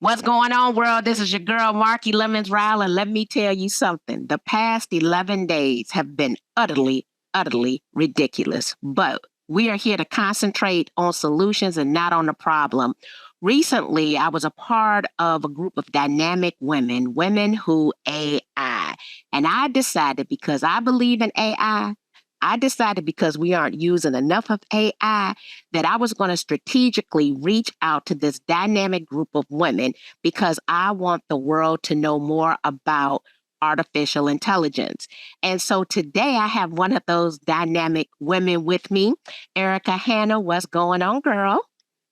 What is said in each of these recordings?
What's going on, world? This is your girl, Marky Lemons-Ryhal, and let me tell you something. The past 11 days have been utterly, utterly ridiculous, but we are here to concentrate on solutions and not on the problem. Recently, I was a part of a group of dynamic women who AI, and I decided because I believe in AI, I decided because we aren't using enough of AI that I was going to strategically reach out to this dynamic group of women because I want the world to know more about artificial intelligence. And so today I have one of those dynamic women with me, Hanna. What's going on, girl?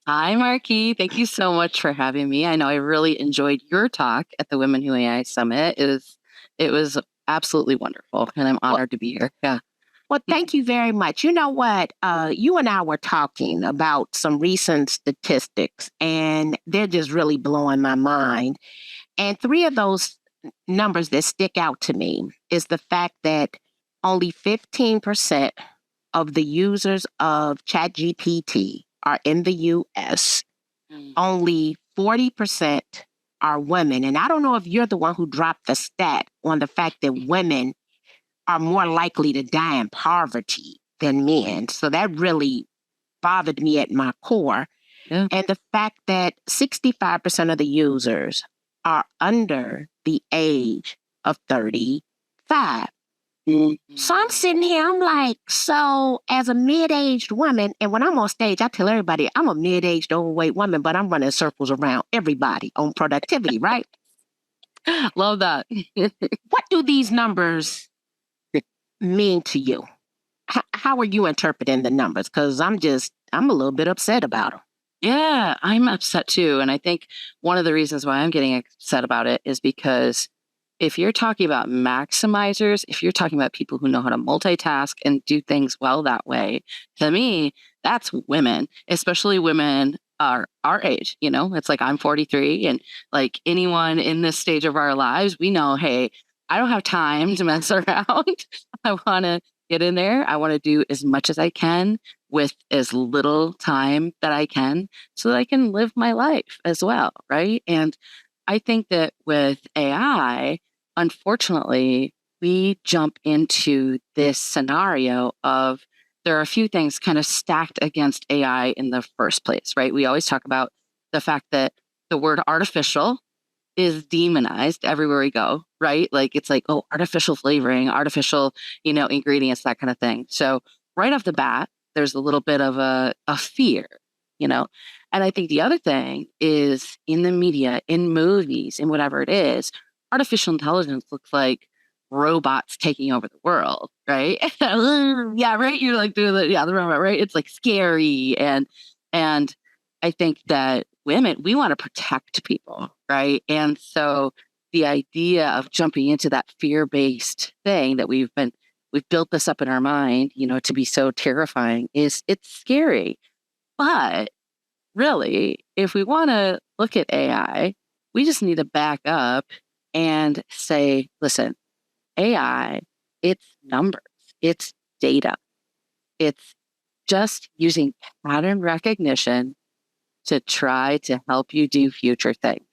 Hi, Marky. Thank you so much for having me. I know I really enjoyed your talk at the Women Who AI Summit. It was absolutely wonderful, and I'm honored to be here. Yeah. Well, thank you very much. You know what? You and I were talking about some recent statistics, and they're just really blowing my mind. And three of those numbers that stick out to me is the fact that only 15% of the users of ChatGPT are in the US. Only 40% are women. And I don't know if you're the one who dropped the stat on the fact that women are more likely to die in poverty than men. So that really bothered me at my core. Yeah. And the fact that 65% of the users are under the age of 35. So I'm sitting here, I'm like, so as a mid-aged woman, and when I'm on stage, I tell everybody I'm a mid-aged overweight woman, but I'm running circles around everybody on productivity, right? Love that. What do these numbers mean to you? How are you interpreting the numbers? Because I'm a little bit upset about them. Yeah, I'm upset too. And I think one of the reasons why I'm getting upset about it is because if you're talking about maximizers, if you're talking about people who know how to multitask and do things well that way, to me, that's women, especially women our age. It's like I'm 43, and like anyone in this stage of our lives, we know, hey, I don't have time to mess around. I want to get in there. I want to do as much as I can with as little time that I can so that I can live my life as well, right? And I think that with AI, unfortunately, we jump into this scenario of there are a few things kind of stacked against AI in the first place, right? We always talk about the fact that the word artificial is demonized everywhere we go, right? Like it's like, oh, artificial flavoring, artificial, ingredients, that kind of thing. So right off the bat, there's a little bit of a fear, And I think the other thing is in the media, in movies, in whatever it is, artificial intelligence looks like robots taking over the world, right? Yeah, right. You're like doing the robot, right? It's like scary. And I think that women, we want to protect people, right? And so the idea of jumping into that fear-based thing that we've built this up in our mind, to be so terrifying it's scary. But really, if we want to look at AI, we just need to back up and say, listen, AI, it's numbers, it's data. It's just using pattern recognition to try to help you do future things.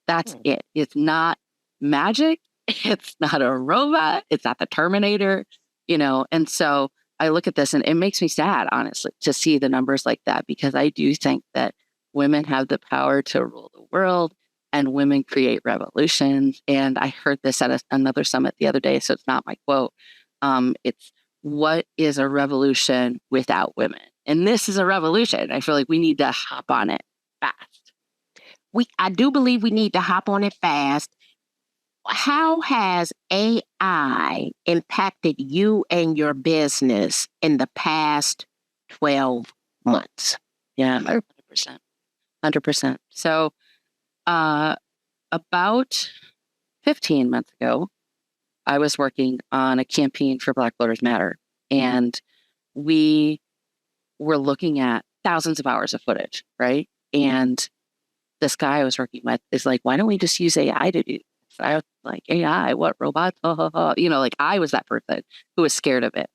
That's it. It's not magic. It's not a robot. It's not the Terminator, And so I look at this and it makes me sad, honestly, to see the numbers like that, because I do think that women have the power to rule the world and women create revolutions. And I heard this at another summit the other day, so it's not my quote. It's what is a revolution without women? And this is a revolution. I feel like we need to hop on it fast. I do believe we need to hop on it fast. How has AI impacted you and your business in the past 12 months? Yeah, 100%. 100%. So about 15 months ago, I was working on a campaign for Black Voters Matter. And we were looking at thousands of hours of footage, right? And this guy I was working with is like, why don't we just use AI to do this? I was like, AI, what, robots? Like I was that person who was scared of it.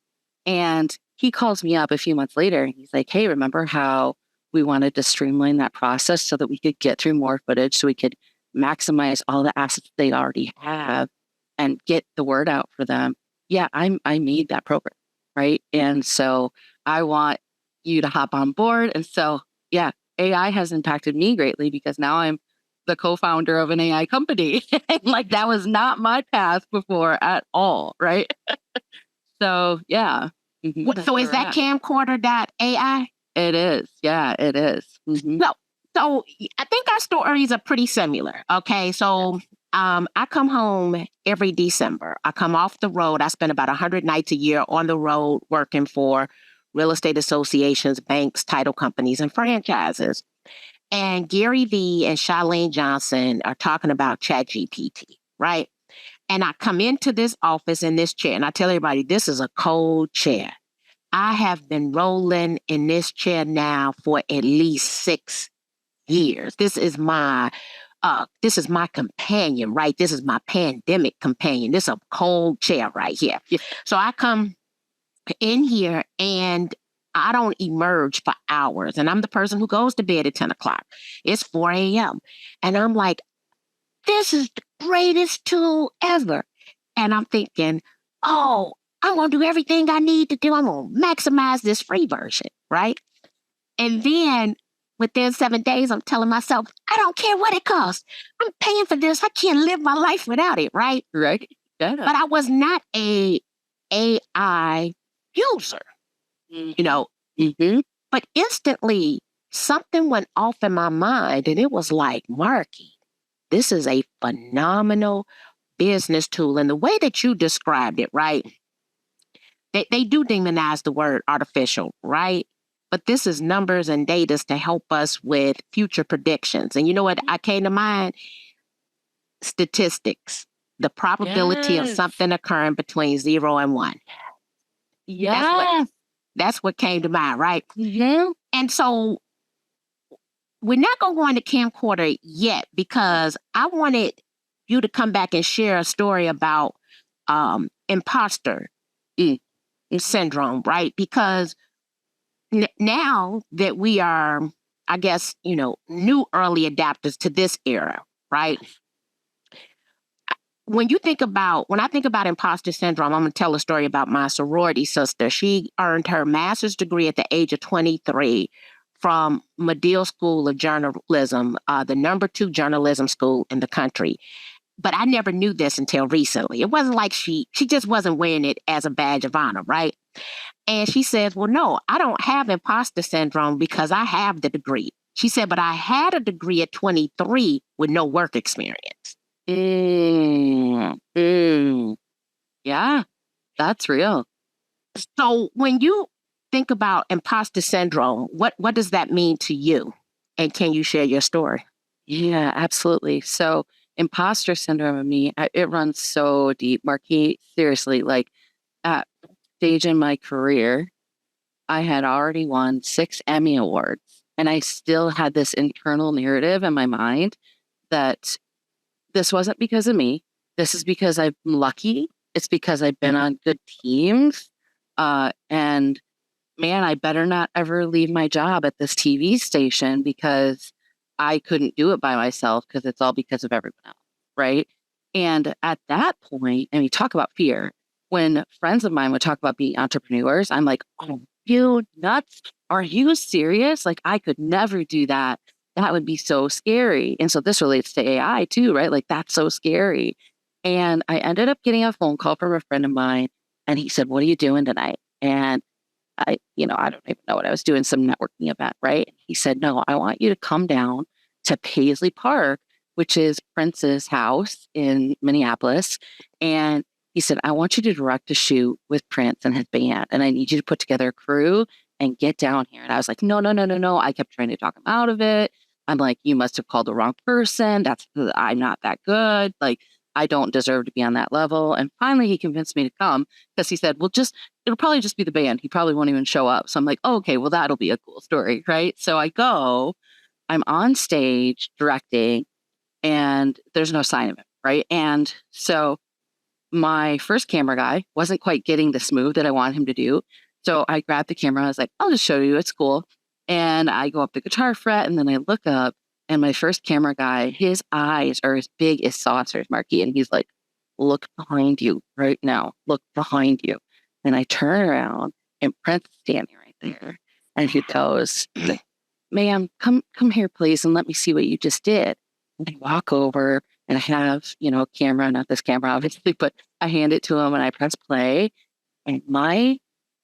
And he calls me up a few months later and he's like, hey, remember how we wanted to streamline that process so that we could get through more footage, so we could maximize all the assets they already have and get the word out for them. Yeah, I made that program, right? And so I want you to hop on board. And so, yeah, AI has impacted me greatly because now I'm the co-founder of an AI company. Like that was not my path before at all, right? So yeah. That's So where is we're that at. Camcorder.ai? It is. Yeah, it is. So I think our stories are pretty similar. Okay. So I come home every December. I come off the road. I spend about 100 nights a year on the road working for real estate associations, banks, title companies, and franchises. And Gary Vee and Charlene Johnson are talking about ChatGPT, right? And I come into this office in this chair, and I tell everybody, this is a cold chair. I have been rolling in this chair now for at least 6 years. This is my companion, right? This is my pandemic companion. This is a cold chair right here. Yeah. So I come in here and I don't emerge for hours. And I'm the person who goes to bed at 10 o'clock. It's 4 a.m. And I'm like, this is the greatest tool ever. And I'm thinking, oh, I'm going to do everything I need to do. I'm going to maximize this free version, right? And then within 7 days, I'm telling myself, I don't care what it costs. I'm paying for this. I can't live my life without it, right? Right. Yeah. But I was not a AI user, But instantly something went off in my mind and it was like, Marky, this is a phenomenal business tool. And the way that you described it, right? They do demonize the word artificial, right? But this is numbers and data to help us with future predictions. And you know what I came to mind? Statistics. The probability of something occurring between 0 and 1. Yeah. That's what came to mind, right? Mm-hmm. And so we're not going to go into Camcorder yet because I wanted you to come back and share a story about imposter syndrome, right? Because now that we are, I guess, new early adapters to this era, right? When I think about imposter syndrome, I'm going to tell a story about my sorority sister. She earned her master's degree at the age of 23 from Medill School of Journalism, the number 2 journalism school in the country. But I never knew this until recently. It wasn't like she just wasn't wearing it as a badge of honor, right? And she says, well, no, I don't have imposter syndrome because I have the degree. She said, but I had a degree at 23 with no work experience. Yeah, that's real. So when you think about imposter syndrome, what does that mean to you? And can you share your story? Yeah, absolutely. So imposter syndrome of me, it runs so deep, Marquis. Seriously, like at stage in my career, I had already won 6 Emmy Awards. And I still had this internal narrative in my mind that this wasn't because of me. This is because I'm lucky. It's because I've been on good teams. And man, I better not ever leave my job at this TV station because I couldn't do it by myself because it's all because of everyone else. Right. And at that point, and we talk about fear, when friends of mine would talk about being entrepreneurs, I'm like, oh, you nuts? Are you serious? Like, I could never do that. That would be so scary. And so this relates to AI too, right? Like, that's so scary. And I ended up getting a phone call from a friend of mine, and he said, what are you doing tonight? And I don't even know what I was doing, some networking event, right? He said, no, I want you to come down to Paisley Park, which is Prince's house in Minneapolis. And he said, I want you to direct a shoot with Prince and his band. And I need you to put together a crew and get down here. And I was like, no. I kept trying to talk him out of it. I'm like, you must have called the wrong person. I'm not that good. Like, I don't deserve to be on that level. And finally, he convinced me to come because he said, well, it'll probably just be the band. He probably won't even show up. So I'm like, oh, okay, well, that'll be a cool story, right? So I go, I'm on stage directing, and there's no sign of it, right? And so my first camera guy wasn't quite getting this move that I wanted him to do. So I grabbed the camera. I was like, I'll just show you. It's cool. And I go up the guitar fret and then I look up and my first camera guy, his eyes are as big as saucers, Marky. And he's like, look behind you right now. Look behind you. And I turn around and Prince is standing right there. And he goes, ma'am, come here, please, and let me see what you just did. And I walk over and I have, a camera, not this camera, obviously, but I hand it to him and I press play. And my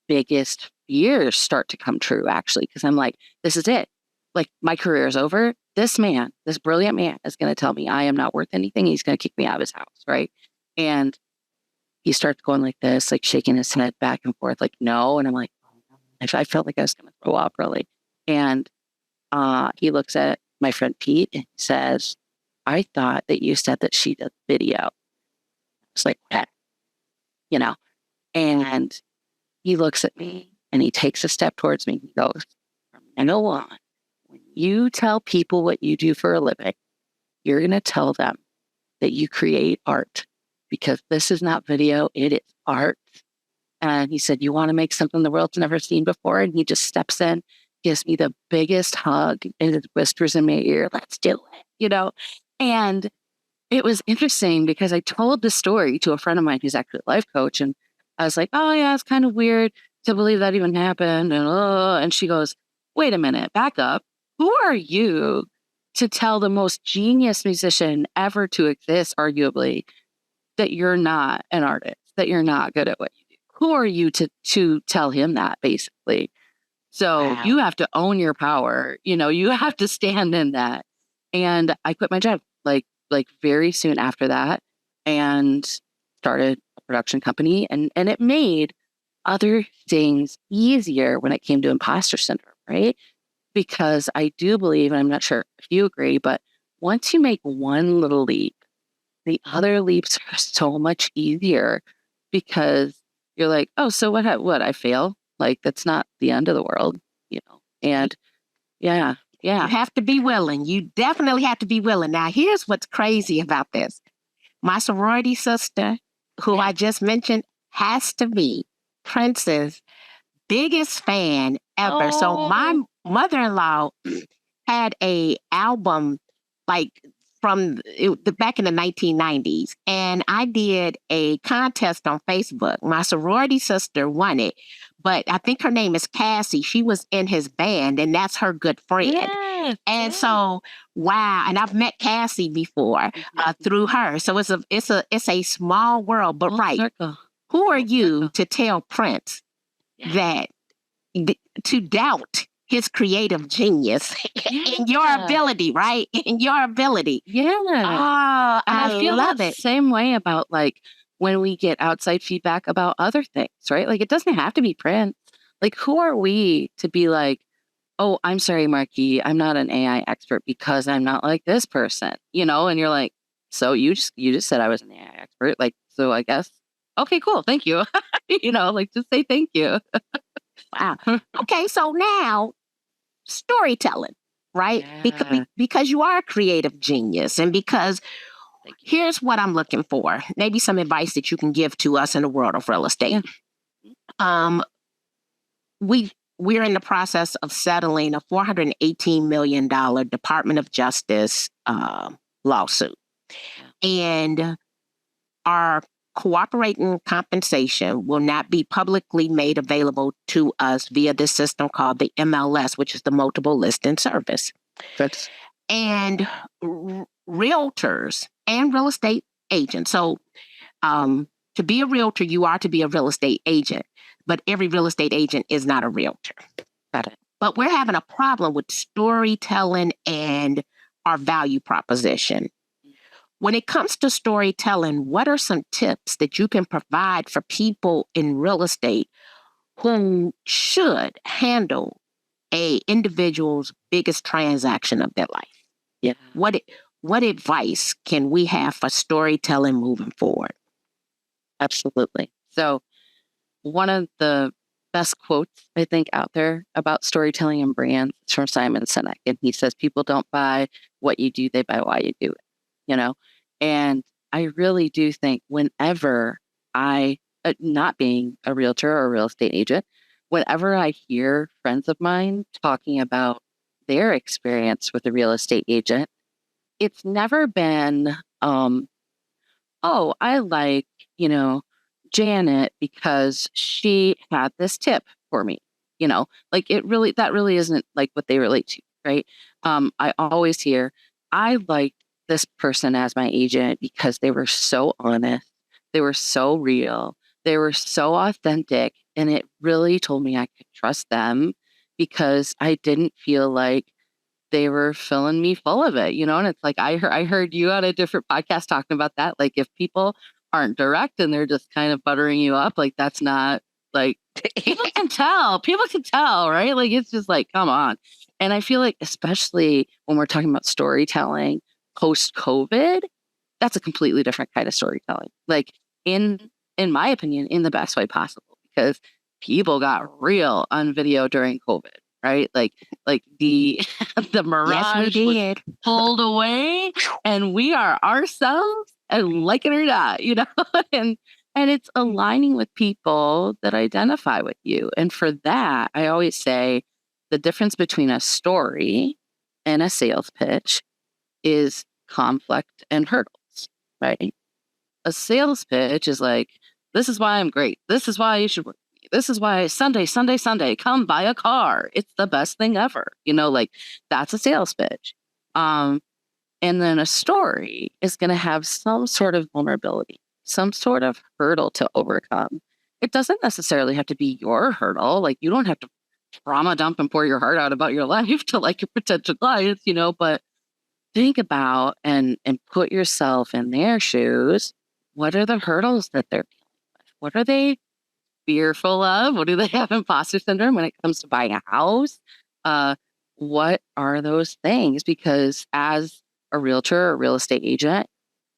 biggest fears start to come true, actually, because I'm like, this is it. Like, my career is over. This man, this brilliant man is going to tell me I am not worth anything. He's going to kick me out of his house, right? And he starts going like this, like shaking his head back and forth, like, no. And I'm like, I felt like I was going to throw up, really. And he looks at my friend Pete and he says, I thought that you said that she did video. It's like, what? And he looks at me and he takes a step towards me. He goes, from now on, when you tell people what you do for a living, you're going to tell them that you create art, because this is not video, it is art. And he said, you want to make something the world's never seen before? And he just steps in, gives me the biggest hug, and whispers in my ear, let's do it, And it was interesting because I told the story to a friend of mine who's actually a life coach. And I was like, oh yeah, it's kind of weird to believe that even happened. And she goes, wait a minute, back up. Who are you to tell the most genius musician ever to exist, arguably, that you're not an artist, that you're not good at what you do? Who are you to tell him that, basically? So Wow. you have to own your power. You have to stand in that. And I quit my job like very soon after that and started a production company. And it made other things easier when it came to imposter syndrome, right? Because I do believe, and I'm not sure if you agree, but once you make one little leap, the other leaps are so much easier, because you're like, oh, so what? I fail? Like, that's not the end of the world, And yeah. You have to be willing. You definitely have to be willing. Now, here's what's crazy about this. My sorority sister, who I just mentioned, has to be Prince's biggest fan ever. So my mother-in-law had a album like back in the 1990s, and I did a contest on Facebook. My sorority sister won it, but I think her name is Cassie. She was in his band, and that's her good friend. Yes, and so, wow! And I've met Cassie before through her. So it's a small world, but right. Circle. Who are you to tell Prince that to doubt his creative genius in your ability, right? In your ability. Yeah. Oh, and I feel love the it. same way about like when we get outside feedback about other things, right? Like, it doesn't have to be Prince. Like, who are we to be like, oh, I'm sorry, Marky, I'm not an AI expert because I'm not like this person, And you're like, so you just said I was an AI expert, like, so I guess, okay, cool, thank you. Like, just say thank you. Wow. Okay, so now storytelling, right? Yeah. Because you are a creative genius, and because here's what I'm looking for. Maybe some advice that you can give to us in the world of real estate. Yeah. We're in the process of settling a $418 million Department of Justice lawsuit. And our cooperating compensation will not be publicly made available to us via this system called the MLS, which is the multiple listing service. And realtors and real estate agents. So to be a realtor, you are to be a real estate agent, but every real estate agent is not a realtor. Got it. But we're having a problem with storytelling and our value proposition. When it comes to storytelling, what are some tips that you can provide for people in real estate who should handle a individual's biggest transaction of their life? Yeah. What advice can we have for storytelling moving forward? Absolutely. So one of the best quotes, I think, out there about storytelling and brands is from Simon Sinek. And he says, people don't buy what you do, they buy why you do it, And I really do think whenever not being a realtor or a real estate agent, whenever I hear friends of mine talking about their experience with a real estate agent, it's never been, oh, I like, you know, Janet because she had this tip for me. Like that really isn't like what they relate to, right? I always hear, I liked this person as my agent because they were so honest, they were so real, they were so authentic, and it really told me I could trust them because I didn't feel like they were filling me full of it, and it's like I heard you on a different podcast talking about that. Like if people aren't direct and they're just kind of buttering you up, like that's not like people can tell, right? Like it's just like, come on. And I feel like especially when we're talking about storytelling post COVID, that's a completely different kind of storytelling. Like in my opinion, in the best way possible, because people got real on video during COVID, right? Like the the Yes, we mirage was did. pulled away and we are ourselves, and like it or not, and it's aligning with people that identify with you. And for that, I always say the difference between a story and a sales pitch is conflict and hurdles, right? A sales pitch is like, this is why I'm great. This is why you should work with me. This is why Sunday, come buy a car. It's the best thing ever. Like that's a sales pitch. And then a story is going to have some sort of vulnerability, some sort of hurdle to overcome. It doesn't necessarily have to be your hurdle. Like you don't have to trauma dump and pour your heart out about your life to like your potential clients, but think about and put yourself in their shoes. What are the hurdles that they're dealing with? What are they fearful of? What do they have imposter syndrome when it comes to buying a house? What are those things? Because as a realtor or real estate agent,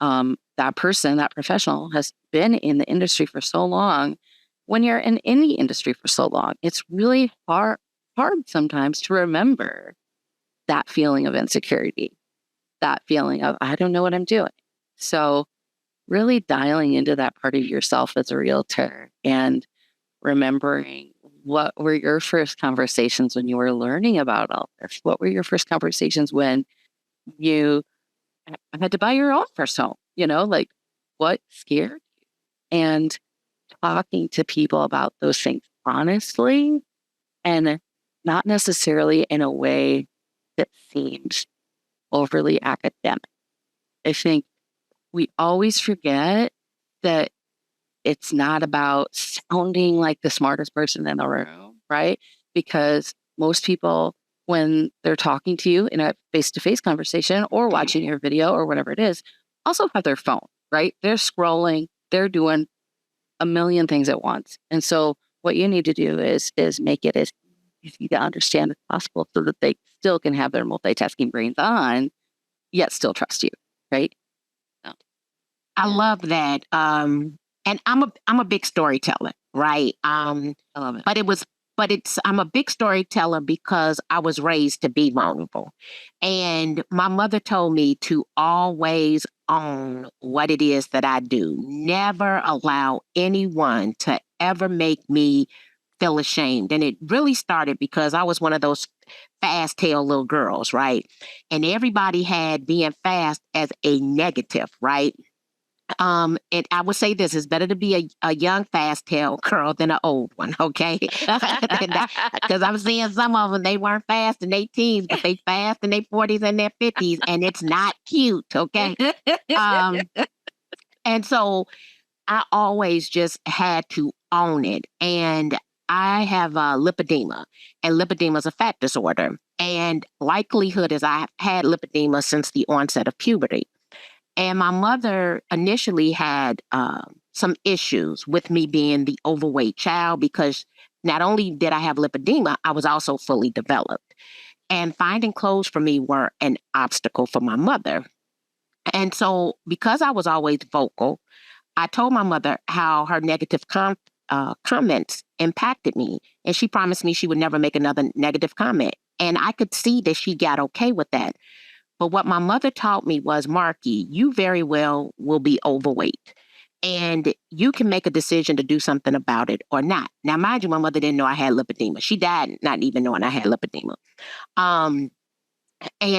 that person, that professional has been in the industry for so long. When you're in any industry for so long, it's really hard sometimes to remember that feeling of insecurity, that feeling of, I don't know what I'm doing. So really dialing into that part of yourself as a realtor and remembering what were your first conversations when you were learning about all this? What were your first conversations when you had to buy your own first home? Like what scared you? And talking to people about those things honestly and not necessarily in a way that seems overly academic. I think we always forget that it's not about sounding like the smartest person in the room, right? Because most people, when they're talking to you in a face-to-face conversation or watching your video or whatever it is, also have their phone, right? They're scrolling, they're doing a million things at once. And so what you need to do is make it as easy to understand as possible so that they still can have their multitasking brains on, yet still trust you, right? So, I yeah, love that. And I'm a big storyteller, right? I love it. But I'm a big storyteller because I was raised to be vulnerable. And my mother told me to always own what it is that I do. Never allow anyone to ever make me feel ashamed. And it really started because I was one of those fast tail little girls, right? And everybody had being fast as a negative, right? And I would say this: it's better to be a young fast tail girl than an old one, okay? Because I'm seeing some of them, they weren't fast in their teens, but they fast in their 40s and their 50s, and it's not cute, okay? Um, and so I always just had to own it. And I have lipedema, and lipedema is a fat disorder. And likelihood is I've had lipedema since the onset of puberty. And my mother initially had some issues with me being the overweight child because not only did I have lipedema, I was also fully developed. And finding clothes for me were an obstacle for my mother. And so, because I was always vocal, I told my mother how her negative comments impacted me. And she promised me she would never make another negative comment. And I could see that she got okay with that. But what my mother taught me was, Marky, you very well will be overweight. and you can make a decision to do something about it or not. Now, mind you, my mother didn't know I had lipedema. She died not even knowing I had lipedema. And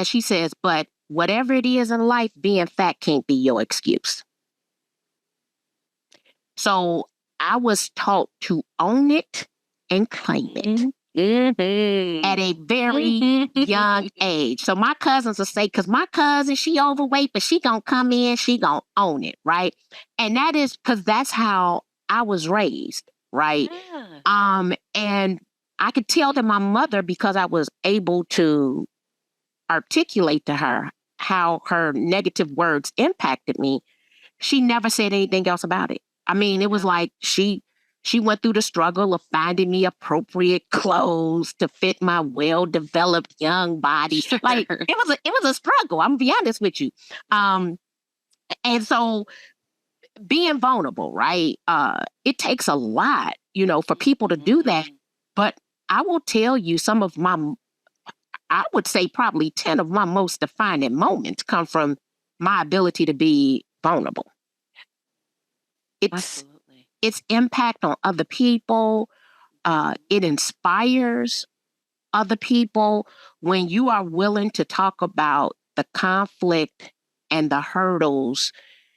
she says, but whatever it is in life, being fat can't be your excuse. So I was taught to own it and claim it. At a very young age. So my cousins will say, because my cousin, she overweight, but she gonna come in, she gonna own it, right? And that is because that's how I was raised, right? Yeah. And I could tell that my mother, because I was able to articulate to her how her negative words impacted me, she never said anything else about it. I mean, it was like she went through the struggle of finding me appropriate clothes to fit my well-developed young body. Sure. Like it was a struggle. I'm gonna be honest with you. And so being vulnerable, right? It takes a lot, for people to do that. But I will tell you I would say probably 10 of my most defining moments come from my ability to be vulnerable. Absolutely. Its impact on other people. It inspires other people when you are willing to talk about the conflict and the hurdles.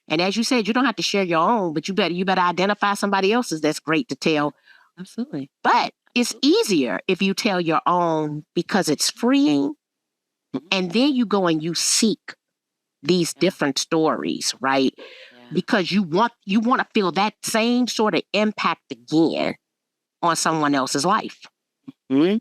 And as you said, you don't have to share your own, but you better identify somebody else's that's great to tell. Absolutely. But it's easier if you tell your own because it's freeing. And then you go and you seek these different stories, right? Because you want to feel that same sort of impact again on someone else's life. Mm-hmm.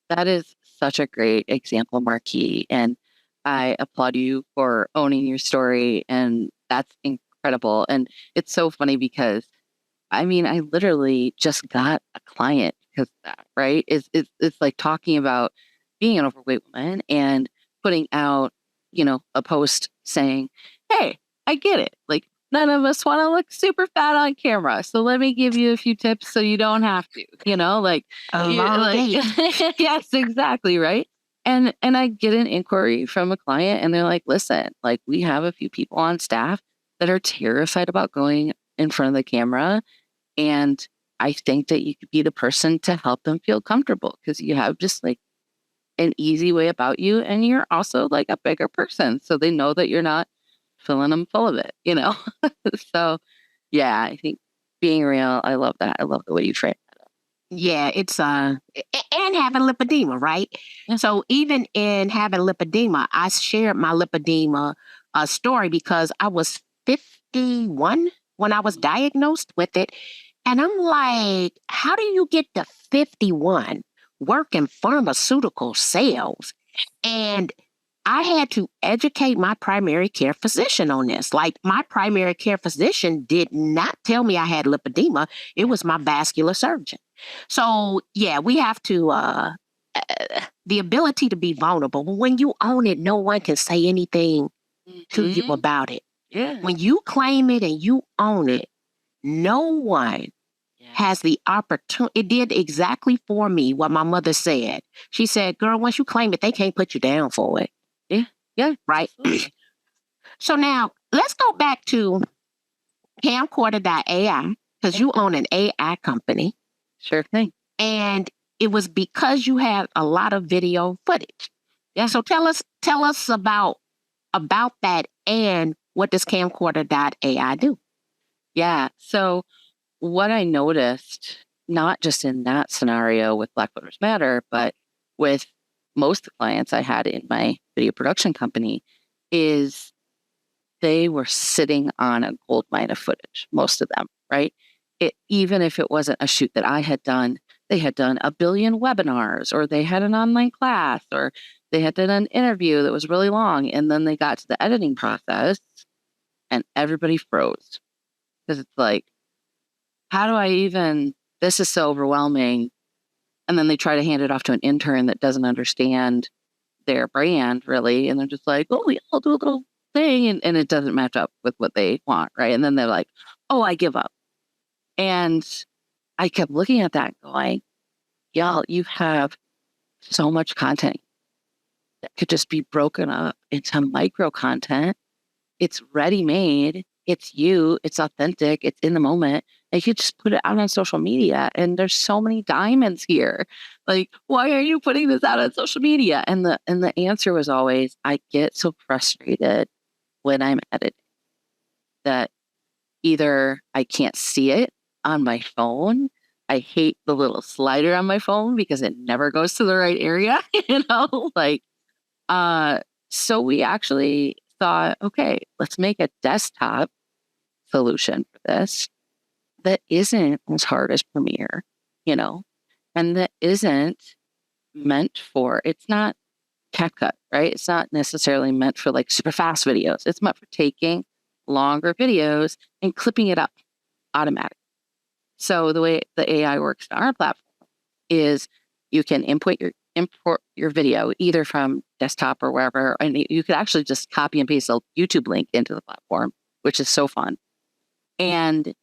That is such a great example, Marquis. And I applaud you for owning your story. And that's incredible. And it's so funny because, I mean, I literally just got a client because of that, right? It's like talking about being an overweight woman and putting out, a post saying, hey, I get it. Like, none of us want to look super fat on camera. So let me give you a few tips so you don't have to, yes, exactly. Right. And I get an inquiry from a client and they're like, listen, like we have a few people on staff that are terrified about going in front of the camera. And I think that you could be the person to help them feel comfortable because you have just like an easy way about you. And you're also like a bigger person. So they know that you're not filling them full of it, So yeah, I think being real, I love that. I love the way you frame that up. Yeah, it's and having lipedema, right? Yeah. So even in having lipedema, I shared my lipedema story because I was 51 when I was diagnosed with it. And I'm like, how do you get to 51 working pharmaceutical sales? And I had to educate my primary care physician on this. Like my primary care physician did not tell me I had lipedema. It was my vascular surgeon. So yeah, we have to, the ability to be vulnerable. But when you own it, no one can say anything to you about it. Yeah. When you claim it and you own it, no one has the opportunity. It did exactly for me what my mother said. She said, girl, once you claim it, they can't put you down for it. Yeah. Right. So now let's go back to Camcorder AI because you own an AI company. Sure thing. And it was because you had a lot of video footage. Yeah. So tell us about that and what does Camcorder AI do? Yeah. So what I noticed, not just in that scenario with Black Voters Matter, but with most clients I had in my video production company, is they were sitting on a gold mine of footage, most of them, right? Even if it wasn't a shoot that I had done, they had done a billion webinars, or they had an online class, or they had done an interview that was really long. And then they got to the editing process and everybody froze because it's like, how do I even, this is so overwhelming. And then they try to hand it off to an intern that doesn't understand their brand really. And they're just like, oh, yeah, I'll do a little thing. And it doesn't match up with what they want. Right. And then they're like, oh, I give up. And I kept looking at that going, y'all, you have so much content that could just be broken up into micro content. It's ready made. it's you, it's authentic, it's in the moment. And you just put it out on social media. And there's so many diamonds here. Like, why are you putting this out on social media? And the answer was always, I get so frustrated when I'm editing that either I can't see it on my phone. I hate the little slider on my phone because it never goes to the right area, like, so we actually thought, okay, let's make a desktop solution for this that isn't as hard as Premiere, and that isn't meant for, it's not CapCut, right? It's not necessarily meant for like super fast videos. It's meant for taking longer videos and clipping it up automatically. So the way the AI works on our platform is you can import your video either from desktop or wherever, and you could actually just copy and paste a YouTube link into the platform, which is so fun. And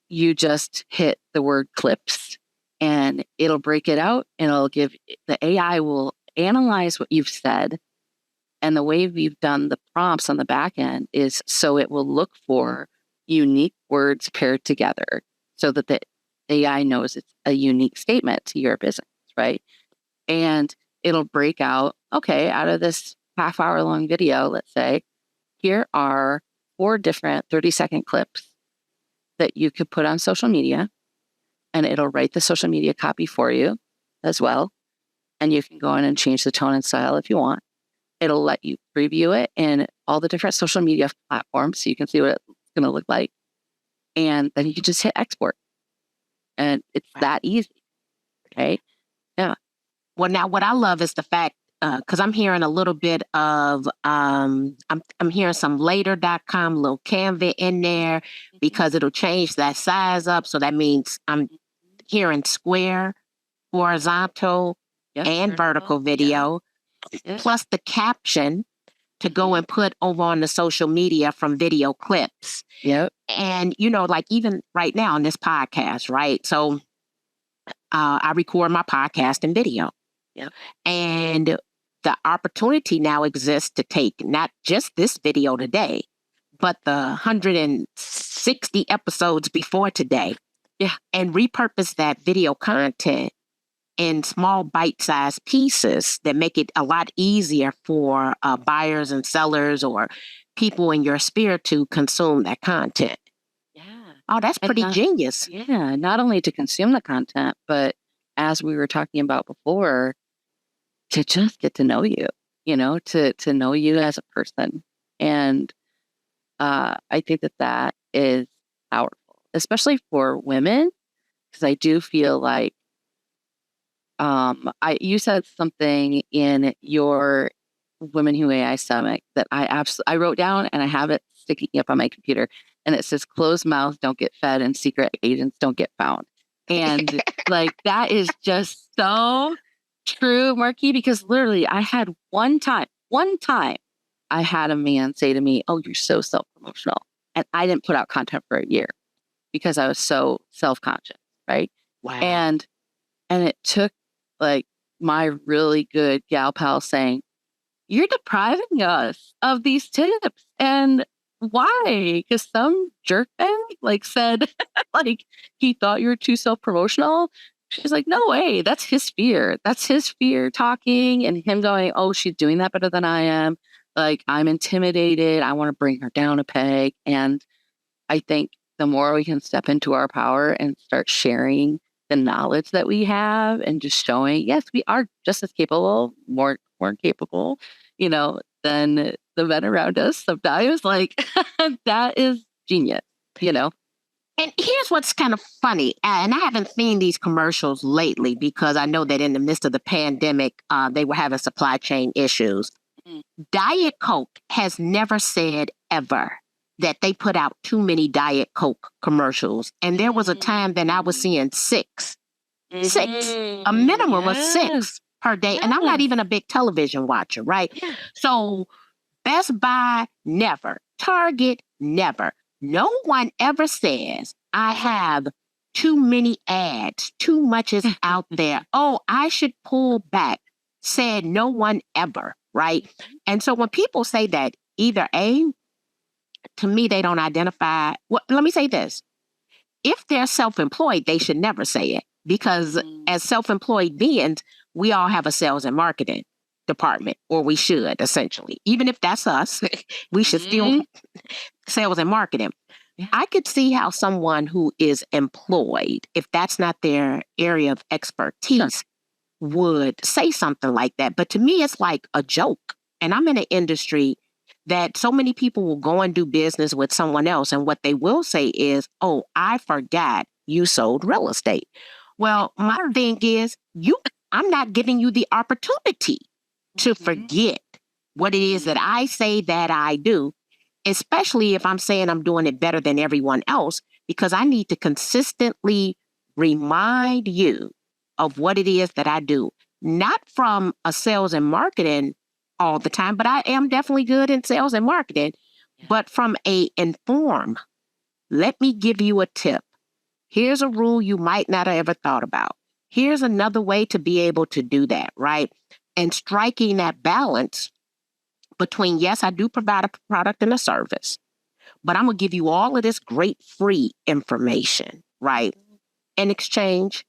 you just hit the word clips and it'll break it out and the AI will analyze what you've said. And the way we've done the prompts on the back end is so it will look for unique words paired together so that the AI knows it's a unique statement to your business, right? And it'll break out, okay, out of this half-hour long video, let's say, here are 4 different 30-second clips that you could put on social media, and it'll write the social media copy for you as well. And you can go in and change the tone and style if you want. It'll let you preview it in all the different social media platforms so you can see what it's going to look like. And then you can just hit export. And it's that easy. Okay. Yeah. Well, now what I love is the fact, because I'm hearing a little bit of, I'm hearing some later.com, little Canva in there because it'll change that size up. So that means I'm hearing square, horizontal, and vertical video, plus the caption to go and put over on the social media from video clips. Yep. And, like even right now on this podcast, right? So I record my podcast in video. Yep. And the opportunity now exists to take not just this video today, but the 160 episodes before today. Yeah. And repurpose that video content in small bite-sized pieces that make it a lot easier for buyers and sellers or people in your sphere to consume that content. Yeah. Oh, that's pretty genius. Yeah. Not only to consume the content, but as we were talking about before, to just get to know you, to know you as a person. And I think that is powerful, especially for women, because I do feel like you said something in your Women Who AI Summit that I wrote down and I have it sticking up on my computer, and it says closed mouths don't get fed and secret agents don't get found. And like, that is just so true, Marky, because literally I had one time I had a man say to me, "Oh, you're so self-promotional." And I didn't put out content for a year because I was so self-conscious, right? Wow. And it took like my really good gal pal saying, "You're depriving us of these tips." And why? Because some jerkbag said like he thought you were too self-promotional. She's like, "No way. That's his fear. That's his fear talking," and him going, "Oh, she's doing that better than I am. Like, I'm intimidated. I want to bring her down a peg." And I think the more we can step into our power and start sharing the knowledge that we have and just showing, yes, we are just as capable, more capable, than the men around us sometimes. Like, that is genius, And here's what's kind of funny, and I haven't seen these commercials lately because I know that in the midst of the pandemic, they were having supply chain issues. Diet Coke has never said ever that they put out too many Diet Coke commercials. And there was a time that I was seeing six, a minimum of 6 per day. And I'm not even a big television watcher, right? Yeah. So Best Buy, never. Target, never. No one ever says, I have too many ads. Too much is out there. Oh, I should pull back. Said no one ever, right? And so when people say that, either A, to me, they don't identify. Well, let me say this. If they're self-employed, they should never say it, because as self-employed beings, we all have a sales and marketing department, or we should, essentially. Even if that's us, we should still sales and marketing. Yeah. I could see how someone who is employed, if that's not their area of expertise, would say something like that. But to me, it's like a joke. And I'm in an industry that so many people will go and do business with someone else. And what they will say is, oh, I forgot you sold real estate. Well, my thing is, I'm not giving you the opportunity to forget what it is that I say that I do, especially if I'm saying I'm doing it better than everyone else, because I need to consistently remind you of what it is that I do, not from a sales and marketing all the time, but I am definitely good in sales and marketing, but from a inform. Let me give you a tip. Here's a rule you might not have ever thought about. Here's another way to be able to do that, right? And striking that balance between, yes, I do provide a product and a service, but I'm going to give you all of this great free information, right? In exchange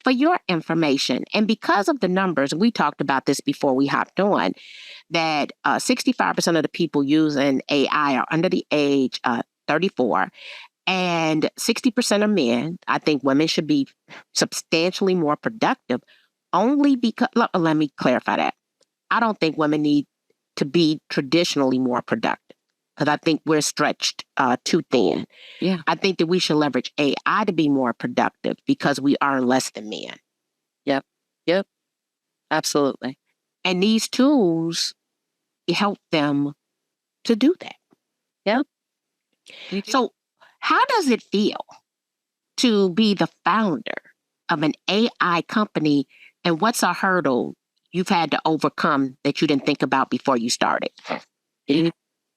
for your information. And because of the numbers, we talked about this before we hopped on, that 65% of the people using AI are under the age 34, and 60% are men. I think women should be substantially more productive, only because, let me clarify that. I don't think women need to be traditionally more productive, because I think we're stretched too thin. Yeah. I think that we should leverage AI to be more productive because we earn less than men. Yep. Absolutely. And these tools help them to do that. Yep. So how does it feel to be the founder of an AI company, and what's a hurdle you've had to overcome that you didn't think about before you started?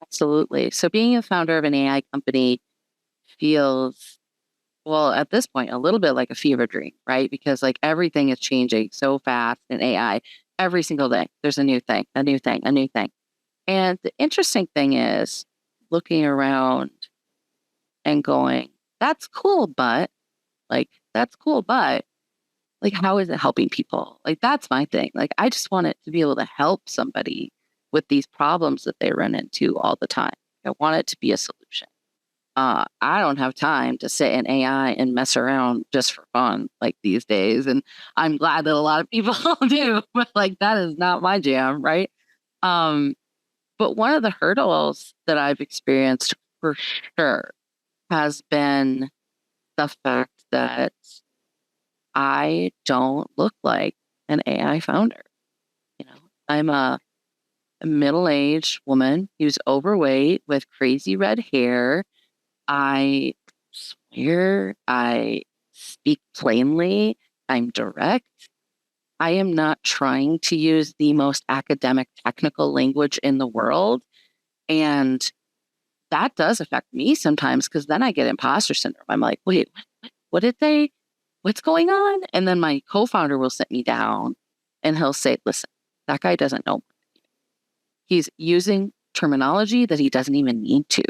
Absolutely. So being a founder of an AI company feels, well, at this point, a little bit like a fever dream, right? Because like everything is changing so fast in AI. Every single day, there's a new thing, a new thing, a new thing. And the interesting thing is looking around and going, that's cool, but how is it helping people? Like, that's my thing. Like, I just want it to be able to help somebody with these problems that they run into all the time. I want it to be a solution. I don't have time to sit in AI and mess around just for fun like these days. And I'm glad that a lot of people do, but like, that is not my jam, right? But one of the hurdles that I've experienced for sure has been the fact that I don't look like an AI founder. I'm a middle-aged woman who's overweight with crazy red hair. I swear, I speak plainly, I'm direct. I am not trying to use the most academic, technical language in the world. And that does affect me sometimes, because then I get imposter syndrome. I'm like, wait, what's going on? And then my co-founder will sit me down and he'll say, listen, that guy doesn't know. He's using terminology that he doesn't even need to.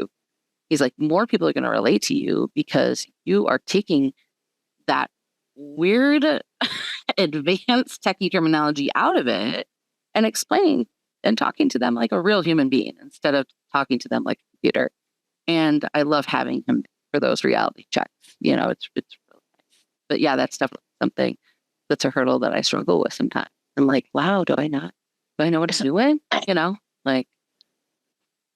He's like, more people are going to relate to you because you are taking that weird advanced techie terminology out of it and explaining and talking to them like a real human being instead of talking to them like a computer. And I love having him for those reality checks. It's really nice. But yeah, that's definitely something that's a hurdle that I struggle with sometimes. I'm like, wow, do I know what I'm doing? Like,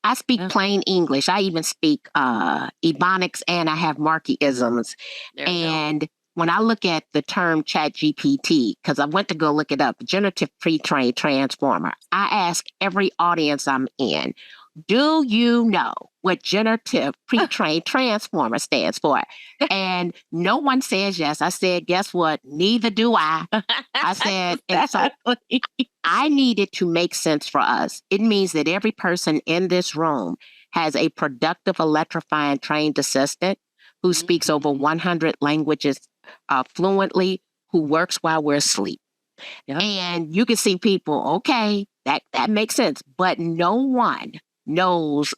I speak plain English. I even speak Ebonics, and I have Markeyisms. And when I look at the term ChatGPT, because I went to go look it up, generative pre-trained transformer, I ask every audience I'm in, do you know what generative pre-trained transformer stands for? And no one says yes. I said, guess what? Neither do I. I said, and so I needed to make sense for us. It means that every person in this room has a productive, electrifying trained assistant who speaks over 100 languages fluently, who works while we're asleep. Yeah. And you can see people, okay, that makes sense. But no one knows,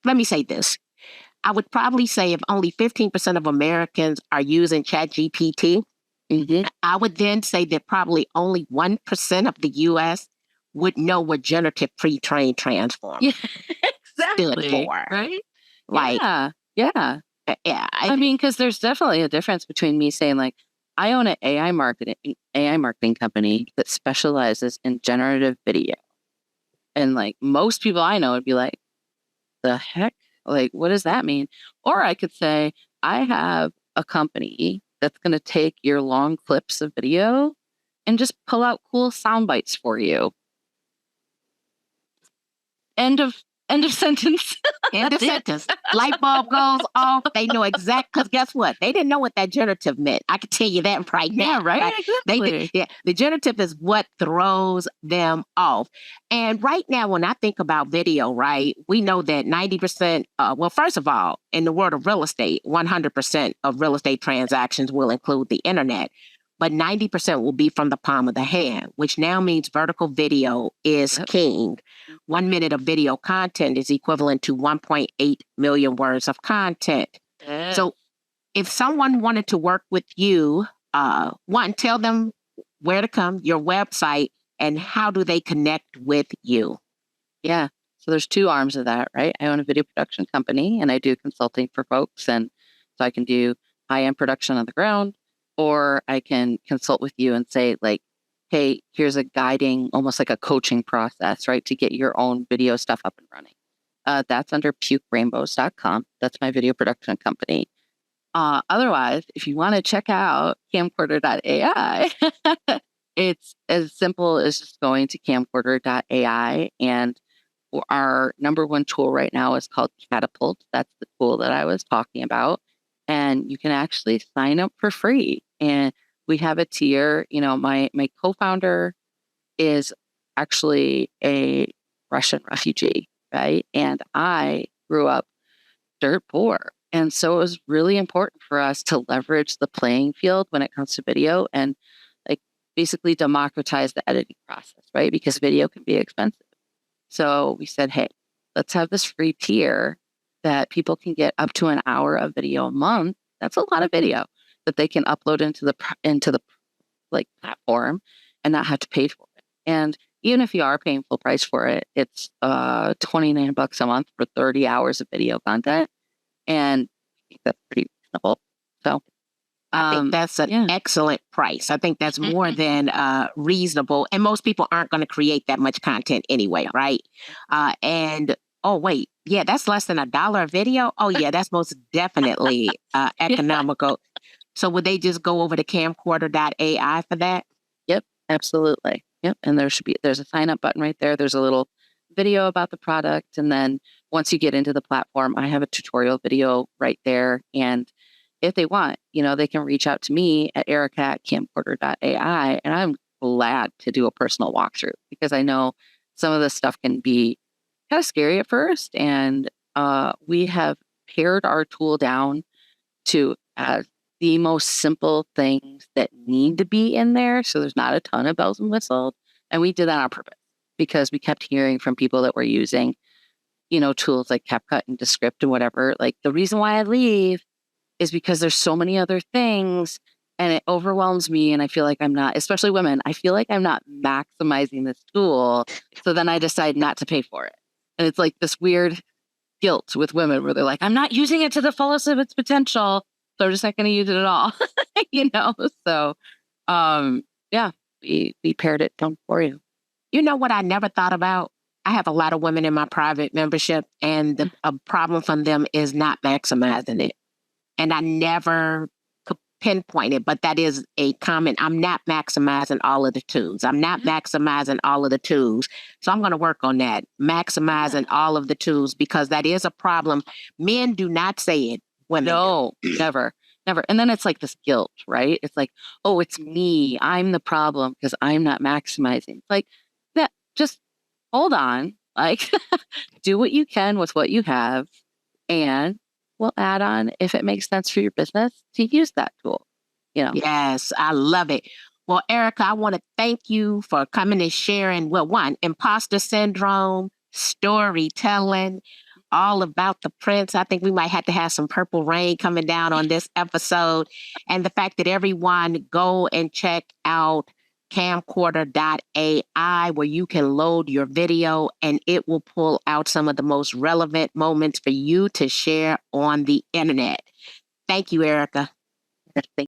let me say this, I would probably say if only 15% of Americans are using ChatGPT, I would then say that probably only 1% of the US would know what generative pre-trained transformer Yeah, stood exactly. for. Right? Like, Yeah. Yeah. yeah, I mean, because there's definitely a difference between me saying like, I own an AI marketing company that specializes in generative video. And like most people I know would be like, the heck? Like, what does that mean? Or I could say, I have a company that's going to take your long clips of video and just pull out cool sound bites for you. End of sentence. end of That's it. sentence. Light bulb goes off. They know exact, because guess what? They didn't know what that generative meant. I can tell you that right now. Yeah, right? They Exactly. did, yeah, the generative is what throws them off. And right now, when I think about video, right, we know that 90%, well, first of all, in the world of real estate, 100% of real estate transactions will include the internet. But 90% will be from the palm of the hand, which now means vertical video is Yep. king. 1 minute of video content is equivalent to 1.8 million words of content. Yeah. So if someone wanted to work with you, one, tell them where to come, your website, and how do they connect with you? Yeah. So there's two arms of that, right? I own a video production company and I do consulting for folks. And so I can do high-end production on the ground, or I can consult with you and say, like, hey, here's a guiding, almost like a coaching process, right? To get your own video stuff up and running. That's under pukerainbows.com. That's my video production company. Otherwise, if you want to check out camcorder.ai, it's as simple as just going to camcorder.ai. And our number one tool right now is called Catapult. That's the tool that I was talking about. And you can actually sign up for free. And we have a tier. You know, my co-founder is actually a Russian refugee, right? And I grew up dirt poor. And so it was really important for us to leverage the playing field when it comes to video and like basically democratize the editing process, right? Because video can be expensive. So we said, hey, let's have this free tier that people can get up to an hour of video a month. That's a lot of video that they can upload into the like platform and not have to pay for it. And even if you are paying full price for it, it's $29 a month for 30 hours of video content. And I think that's pretty reasonable. So I think that's an excellent price. I think that's more than reasonable. And most people aren't going to create that much content anyway, right? And oh, wait, yeah, that's less than $1 a video. Oh, yeah, that's most definitely economical. So would they just go over to camcorder.ai for that? Yep, absolutely. Yep. And there's a sign up button right there. There's a little video about the product. And then once you get into the platform, I have a tutorial video right there. And if they want, they can reach out to me at erica@camcorder.ai. And I'm glad to do a personal walkthrough because I know some of this stuff can be kind of scary at first. And we have pared our tool down to the most simple things that need to be in there. So there's not a ton of bells and whistles. And we did that on purpose because we kept hearing from people that were using, tools like CapCut and Descript and whatever. Like the reason why I leave is because there's so many other things and it overwhelms me. And I feel like I'm not, especially women, I feel like I'm not maximizing this tool. So then I decide not to pay for it. And it's like this weird guilt with women where they're like, I'm not using it to the fullest of its potential. So I'm just not going to use it at all, So, yeah, we pared it down for you. You know what I never thought about? I have a lot of women in my private membership, and a problem from them is not maximizing it. And I never could pinpoint it, but that is a comment. I'm not maximizing all of the tools. I'm not maximizing all of the tools. So I'm going to work on that, maximizing all of the tools, because that is a problem. Men do not say it. Women No, never. And then it's like this guilt, right? It's like, oh, it's me. I'm the problem because I'm not maximizing. Like that, just hold on. Like do what you can with what you have. And we'll add on if it makes sense for your business to use that tool. Yes, I love it. Well, Erica, I want to thank you for coming and sharing, well, one, imposter syndrome, storytelling, all about the prints. I think we might have to have some purple rain coming down on this episode. And the fact that everyone go and check out Camcorder AI, where you can load your video and it will pull out some of the most relevant moments for you to share on the internet. Thank you, Erica. Thank